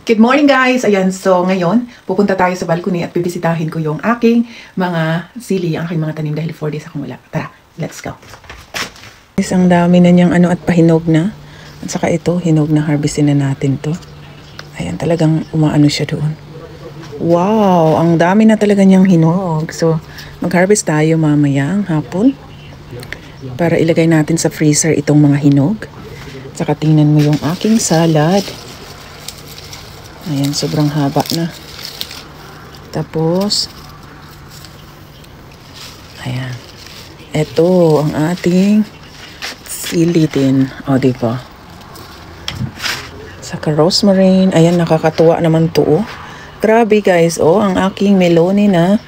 Good morning guys! Ayan, so ngayon, pupunta tayo sa balcony at bibisitahin ko yung aking mga sili, ang aking mga tanim dahil 4 days akong wala. Tara, let's go! Ang dami na niyang at pahinog na. At saka ito, hinog na, harvestin na natin to. Ayan, talagang umaano siya doon. Wow! Ang dami na talaga niyang hinog. So, mag-harvest tayo mamayang hapon para ilagay natin sa freezer itong mga hinog. At saka tingnan mo yung aking salad. Ayan, sobrang haba na. Tapos, ayan. Ito, ang ating sili din. O, diba? Saka rosemary. Ayan, nakakatuwa naman to. Oh. Grabe guys, oh, ang aking meloni na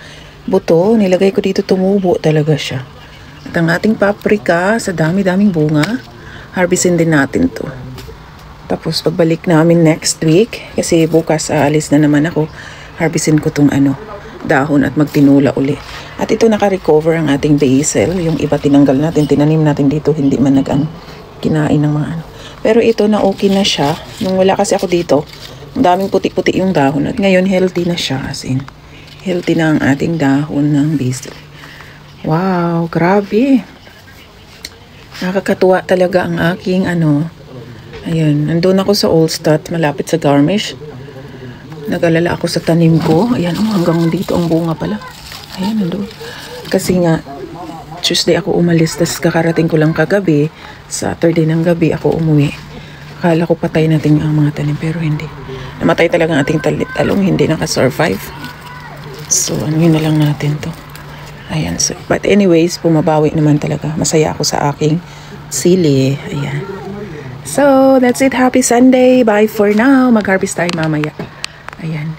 buto. Nilagay ko dito, tumubo talaga siya. At ang ating paprika, sa dami-daming bunga, harvestin din natin to. Tapos pagbalik namin next week, kasi bukas aalis na naman ako, harvestin ko tong dahon at magtinula uli. At ito naka-recover ang ating basil, yung iba tinanggal natin, tinanim natin dito, hindi man kinain ng mga Pero ito na okay na siya. Nung wala kasi ako dito, ang daming puti-puti yung dahon at ngayon healthy na siya, as in, healthy na ang ating dahon ng basil. Wow, grabe. Nakakatuwa talaga ang aking Ayan, nandun ako sa Allstat, malapit sa Garmisch. Nag-alala ako sa tanim ko. Ayan, hanggang dito ang bunga pala. Ayan, nandun. Kasi nga, Tuesday ako umalis, tas kakarating ko lang kagabi. Saturday ng gabi ako umuwi. Akala ko patay natin ang mga tanim, pero hindi. Namatay talaga ang ating talong, hindi nakasurvive. So, yun na lang natin to. Ayan, so, but anyways, pumabawi naman talaga. Masaya ako sa aking sili. Ayan. So, that's it. Happy Sunday. Bye for now. Mag-harvest tayo mamaya. Ayan.